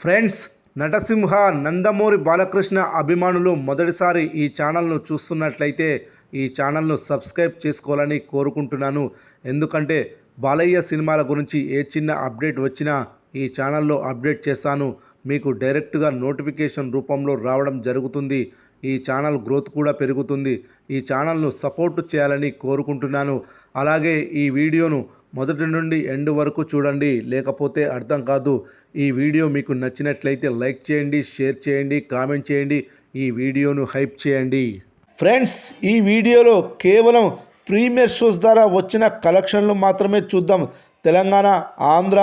Friends, నటసింహ నందమూరి బాలకృష్ణ అభిమానులు మొదటిసారి ఈ ఛానల్ను చూస్తున్నట్లయితే ఈ ఛానల్ను సబ్స్క్రైబ్ చేసుకోవాలని కోరుకుంటున్నాను. ఎందుకంటే బాలయ్య సినిమాల గురించి ఏ చిన్న అప్డేట్ వచ్చినా ఈ ఛానల్లో అప్డేట్ చేస్తాను. మీకు డైరెక్ట్గా నోటిఫికేషన్ రూపంలో రావడం జరుగుతుంది. ఈ ఛానల్ గ్రోత్ కూడా పెరుగుతుంది. ఈ ఛానల్ను సపోర్ట్ చేయాలని కోరుకుంటున్నాను. అలాగే ఈ వీడియోను మొదటి నుండి ఎండ్ వరకు చూడండి, లేకపోతే అర్థం కాదు. ఈ వీడియో మీకు నచ్చినట్లయితే లైక్ చేయండి, షేర్ చేయండి, కామెంట్ చేయండి, ఈ వీడియోను హైప్ చేయండి. ఫ్రెండ్స్, ఈ వీడియోలో కేవలం ప్రీమియర్ షోస్ ద్వారా వచ్చిన కలెక్షన్లు మాత్రమే చూద్దాం. తెలంగాణ, ఆంధ్ర,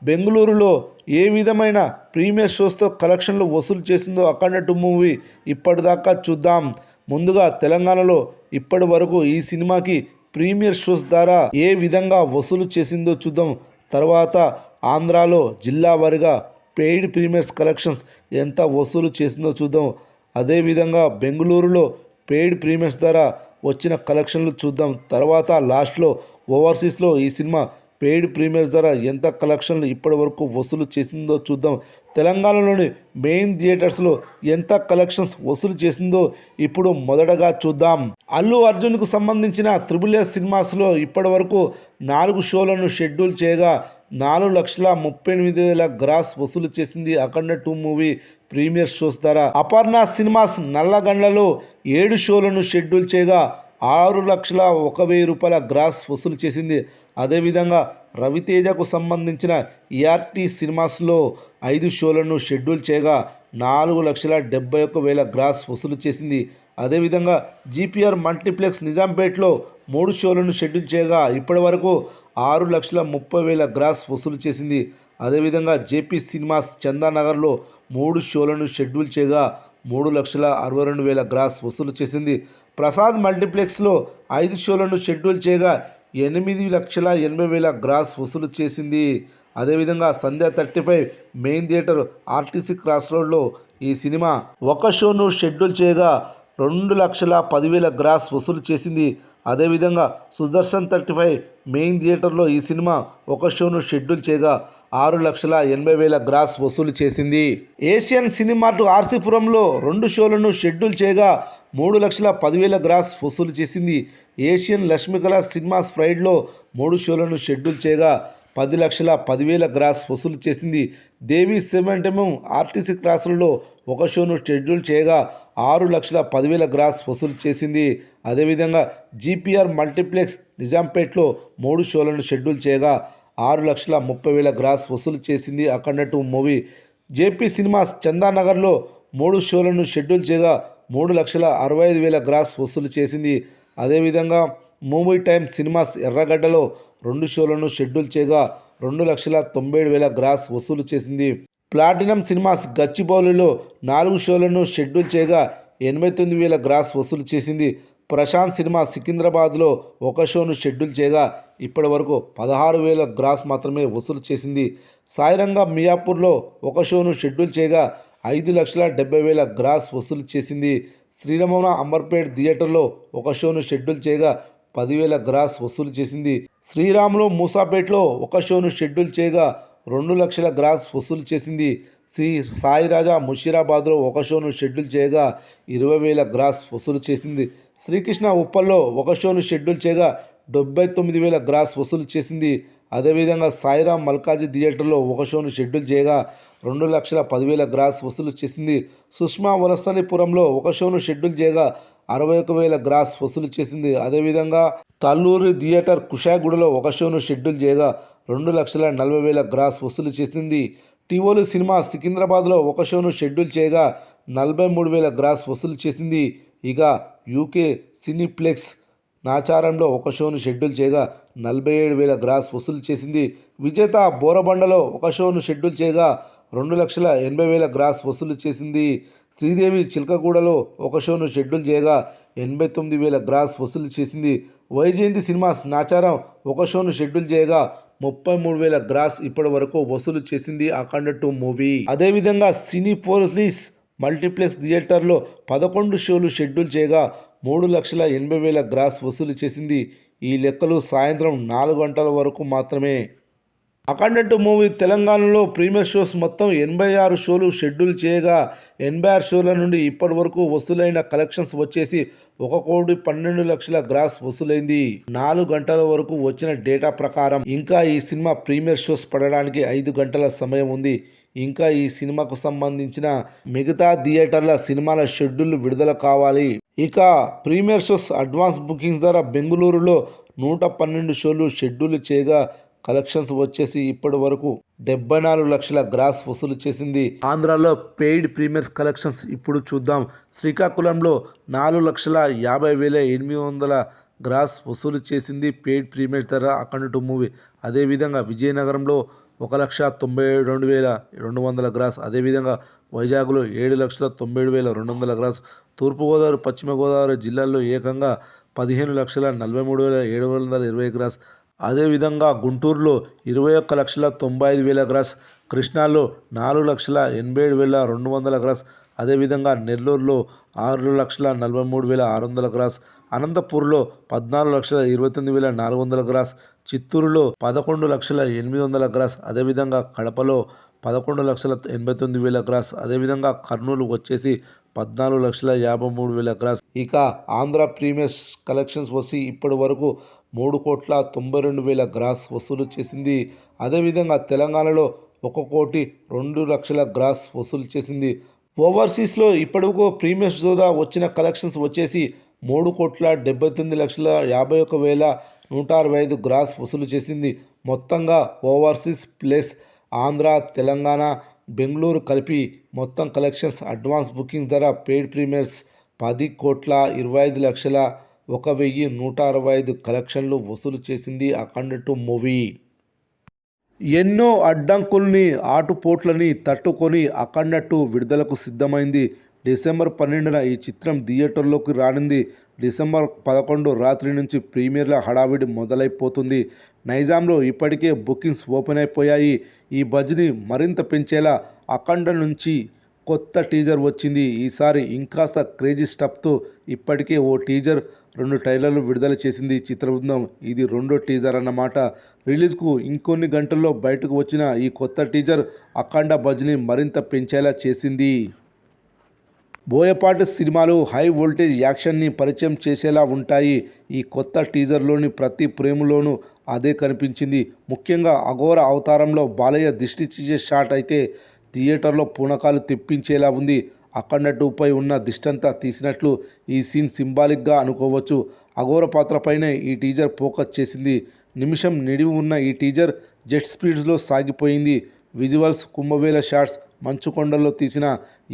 బెంగళూరులో ఏ విధమైన ప్రీమియర్ షోస్తో కలెక్షన్లు వసూలు చేసిందో అఖండ 2 మూవీ ఇప్పటిదాకా చూద్దాం. ముందుగా తెలంగాణలో ఇప్పటి వరకు ఈ సినిమాకి ప్రీమియర్ షోస్ ద్వారా ఏ విధంగా వసూలు చేసిందో చూద్దాం. తర్వాత ఆంధ్రాలో జిల్లా వారీగా పెయిడ్ ప్రీమియర్స్ కలెక్షన్స్ ఎంత వసూలు చేసిందో చూద్దాం. అదేవిధంగా బెంగళూరులో పెయిడ్ ప్రీమియర్స్ ద్వారా వచ్చిన కలెక్షన్లు చూద్దాం. తర్వాత లాస్ట్లో ఓవర్సీస్లో ఈ సినిమా పెయిడ్ ప్రీమియర్స్ ద్వారా ఎంత కలెక్షన్లు ఇప్పటి వరకు వసూలు చేసిందో చూద్దాం. తెలంగాణలోని మెయిన్ థియేటర్స్లో ఎంత కలెక్షన్స్ వసూలు చేసిందో ఇప్పుడు మొదటగా చూద్దాం. అల్లు అర్జున్కు సంబంధించిన త్రిబుల్ సినిమాస్లో ఇప్పటి వరకు 4 షోలను షెడ్యూల్ చేయగా 4,38,000 గ్రాస్ వసూలు చేసింది అఖండ 2 మూవీ ప్రీమియర్ షోస్ ద్వారా. అపర్ణ సినిమాస్ నల్లగండ్లలో 7 షోలను షెడ్యూల్ చేయగా 6,01,000 రూపాయల గ్రాస్ వసూలు చేసింది. అదేవిధంగా రవితేజకు సంబంధించిన ఈఆర్టీ సినిమాస్లో 5 షోలను షెడ్యూల్ చేయగా 4,71,000 గ్రాస్ వసూలు చేసింది. అదేవిధంగా జీపీఆర్ మల్టీప్లెక్స్ నిజాంపేట్లో 3 షోలను షెడ్యూల్ చేయగా ఇప్పటి వరకు 6,30,000 గ్రాస్ వసూలు చేసింది. అదేవిధంగా జేపీ సినిమాస్ చందానగర్లో 3 షోలను షెడ్యూల్ చేయగా 3,62,000 గ్రాస్ వసూలు చేసింది. ప్రసాద్ మల్టీప్లెక్స్లో 5 షోలను షెడ్యూల్ చేయగా 8,80,000 గ్రాస్ వసూలు చేసింది. అదేవిధంగా సంధ్య 35 మెయిన్ థియేటర్ ఆర్టీసీ క్రాస్ రోడ్లో ఈ సినిమా 1 షోను షెడ్యూల్ చేయగా 2,10,000 గ్రాస్ వసూలు చేసింది. అదేవిధంగా సుదర్శన్ 35 మెయిన్ థియేటర్లో ఈ సినిమా 1 షోను షెడ్యూల్ చేయగా 6,80,000 గ్రాస్ వసూలు చేసింది. ఏషియన్ సినిమార్ట్ ఆర్సీపురంలో 2 షోలను షెడ్యూల్ చేయగా 3,10,000 గ్రాస్ వసూలు చేసింది. ఏషియన్ లక్ష్మీకళ సినిమాస్ ప్రైడ్లో 3 షోలను షెడ్యూల్ చేయగా 10,10,000 గ్రాస్ వసూలు చేసింది. దేవి సెవెంటెమం ఆర్టీసీ క్రాసులలో 1 షోను షెడ్యూల్ చేయగా 6,10,000 గ్రాస్ వసూలు చేసింది. అదేవిధంగా జీపీఆర్ మల్టీప్లెక్స్ నిజాంపేట్లో 3 షోలను షెడ్యూల్ చేయగా 6,30,000 గ్రాస్ వసూలు చేసింది అఖండ 2 మూవీ. జేపీ సినిమాస్ చందానగర్లో 3 షోలను షెడ్యూల్ చేయగా 3,65,000 గ్రాస్ వసూలు చేసింది. అదేవిధంగా మూవీ టైమ్ సినిమాస్ ఎర్రగడ్డలో 2 షోలను షెడ్యూల్ చేయగా 2,97,000 గ్రాస్ వసూలు చేసింది. ప్లాటినం సినిమాస్ గచ్చిబౌలిలో 4 షోలను షెడ్యూల్ చేయగా 89,000 గ్రాస్ వసూలు చేసింది. ప్రశాంత్ సినిమా సికింద్రాబాద్లో 1 షోను షెడ్యూల్ చేయగా ఇప్పటి వరకు 16,000 గ్రాస్ మాత్రమే వసూలు చేసింది. సాయిరంగ మియాపూర్లో 1 షోను షెడ్యూల్ చేయగా 5,70,000 గ్రాస్ వసూలు చేసింది. శ్రీరమణ అంబర్పేట్ థియేటర్లో 1 షోను షెడ్యూల్ చేయగా 10,000 గ్రాస్ వసూలు చేసింది. శ్రీరాములు మూసాపేట్లో 1 షోను షెడ్యూల్ చేయగా 2,00,000 గ్రాస్ వసూలు చేసింది. శ్రీ సాయిరాజా ముషీరాబాద్లో 1 షోను షెడ్యూల్ చేయగా 20,000 గ్రాస్ వసూలు చేసింది. శ్రీకృష్ణ ఉప్పల్లో 1 షోను షెడ్యూల్ చేయగా 79,000 గ్రాస్ వసూలు చేసింది. అదేవిధంగా సాయిరామ్ మల్కాజీ థియేటర్లో 1 షోను షెడ్యూల్ చేయగా 2,10,000 గ్రాస్ వసూలు చేసింది. సుష్మా వలసనిపురంలో 1 షోను షెడ్యూల్ చేయగా 61,000 గ్రాస్ వసూలు చేసింది. అదేవిధంగా తల్లూరి థియేటర్ కుషాయిగూడలో 1 షోను షెడ్యూల్ చేయగా 2,40,000 గ్రాస్ వసూలు చేసింది. టివోలి సినిమా సికింద్రాబాద్లో 1 షోను షెడ్యూల్ చేయగా 43,000 గ్రాస్ వసూలు చేసింది. ఇక యూకే సినీప్లెక్స్ నాచారంలో 1 షోను షెడ్యూల్ చేయగా 47,000 గ్రాస్ వసూలు చేసింది. విజేత బోరబండలో 1 షోను షెడ్యూల్ చేయగా 2,80,000 గ్రాస్ వసూలు చేసింది. శ్రీదేవి చిలకగూడలో 1 షోను షెడ్యూల్ చేయగా 89,000 గ్రాస్ వసూలు చేసింది. వైజయంతి సినిమాస్ నాచారం 1 షోను షెడ్యూల్ చేయగా 33,000 గ్రాస్ ఇప్పటి వరకు వసూలు చేసింది అఖండ 2 మూవీ. అదేవిధంగా సినీపోలిస్ మల్టీప్లెక్స్ థియేటర్లో 11 షోలు షెడ్యూల్ చేయగా 3,80,000 గ్రాస్ వసూలు చేసింది. ఈ లెక్కలు సాయంత్రం 4 గంటల వరకు మాత్రమే. అఖండ 2 మూవీ తెలంగాణలో ప్రీమియర్ షోస్ మొత్తం 86 షోలు షెడ్యూల్ చేయగా 86 షోల నుండి ఇప్పటి వరకు వసూలైన కలెక్షన్స్ వచ్చేసి 1,12,00,000 గ్రాస్ వసూలైంది. 4 గంటల వరకు వచ్చిన డేటా ప్రకారం ఇంకా ఈ సినిమా ప్రీమియర్ షోస్ పడడానికి 5 గంటల సమయం ఉంది. ఇంకా ఈ సినిమాకు సంబంధించిన మిగతా థియేటర్ల సినిమాల షెడ్యూల్ విడుదల కావాలి. ఇక ప్రీమియర్ షోస్ అడ్వాన్స్ బుకింగ్స్ ద్వారా బెంగళూరులో 112 షోలు షెడ్యూల్ చేయగా కలెక్షన్స్ వచ్చేసి ఇప్పటి వరకు 74 లక్షల గ్రాస్ వసూలు చేసింది. ఆంధ్రాలో పెయిడ్ ప్రీమియర్స్ కలెక్షన్స్ ఇప్పుడు చూద్దాం. శ్రీకాకుళంలో 4,50,800 గ్రాస్ వసూలు చేసింది పెయిడ్ ప్రీమియర్ ధర అఖండ 2 మూవీ. అదేవిధంగా విజయనగరంలో 1,92,200 గ్రాస్, అదేవిధంగా వైజాగ్లో 7,97,200 గ్రాస్, తూర్పుగోదావరి పశ్చిమ గోదావరి జిల్లాల్లో ఏకంగా 15,43,720 గ్రాస్, అదేవిధంగా గుంటూరులో 21,95,000 గ్రాస్, కృష్ణాలో 4,87,200 గ్రాస్, అదేవిధంగా నెల్లూరులో 6,43,600 గ్రాస్, అనంతపూర్లో 14,29,400 గ్రాస్, చిత్తూరులో 11,08,000 గ్రాస్, అదేవిధంగా కడపలో 11,89,000 గ్రాస్, అదేవిధంగా కర్నూలు వచ్చేసి 14,53,000 గ్రాస్. ఇక ఆంధ్ర ప్రీమియర్స్ కలెక్షన్స్ వచ్చి ఇప్పటి వరకు 3,92,000 గ్రాస్ వసూలు చేసింది. అదేవిధంగా తెలంగాణలో 1,02,00,000 గ్రాస్ వసూలు చేసింది. ఓవర్సీస్లో ఇప్పటివరకు ప్రీమియర్స్ ద్వారా వచ్చిన కలెక్షన్స్ వచ్చేసి 3,79,51,165 గ్రాస్ వసూలు చేసింది. మొత్తంగా ఓవర్సీస్ ప్లస్ ఆంధ్ర, తెలంగాణ, బెంగళూరు కలిపి మొత్తం కలెక్షన్స్ అడ్వాన్స్ బుకింగ్ ధర పెయిడ్ ప్రీమియర్స్ 10,25,165 కలెక్షన్లు వసూలు చేసింది అఖండ 2 మూవీ. ఎన్నో అడ్డంకుల్ని ఆటుపోట్లని తట్టుకొని అఖండ 2 విడుదలకు సిద్ధమైంది. డిసెంబర్ 12న ఈ చిత్రం థియేటర్లోకి రానుంది. డిసెంబర్ 11 రాత్రి నుంచి ప్రీమియర్ల హడావిడి మొదలైపోతుంది. నైజాంలో ఇప్పటికే బుకింగ్స్ ఓపెన్ అయిపోయాయి. ఈ బజ్ని మరింత పెంచేలా అఖండ నుంచి కొత్త టీజర్ వచ్చింది. ఈసారి ఇంకాస్త క్రేజీ స్టఫ్తో ఇప్పటికే ఓ టీజర్, 2 ట్రైలర్లు విడుదల చేసింది చిత్ర బృందం. ఇది రెండో టీజర్ అన్నమాట. రిలీజ్కు ఇంకొన్ని గంటల్లో బయటకు వచ్చిన ఈ కొత్త టీజర్ అఖండ బజ్ని మరింత పెంచేలా చేసింది. బోయపాటి సినిమాలు హై వోల్టేజ్ యాక్షన్ని పరిచయం చేసేలా ఉంటాయి. ఈ కొత్త టీజర్లోని ప్రతి ఫ్రేమ్లోనూ అదే కనిపించింది. ముఖ్యంగా అఘోర అవతారంలో బాలయ్య దిష్టి తీసే షాట్ అయితే థియేటర్లో పూనకాలు తెప్పించేలా ఉంది. అఖండ 2పై ఉన్న దిష్టంతా తీసినట్లు ఈ సీన్ సింబాలిక్గా అనుకోవచ్చు. అఘోర పాత్రపైనే ఈ టీజర్ ఫోకస్ చేసింది. నిమిషం నిడివి ఉన్న ఈ టీజర్ జెట్ స్పీడ్స్లో సాగిపోయింది. విజువల్స్, కుంభవేల షాట్స్, మంచు కొండల్లో తీసిన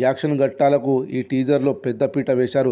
యాక్షన్ ఘట్టాలకు ఈ టీజర్లో పెద్దపీట వేశారు.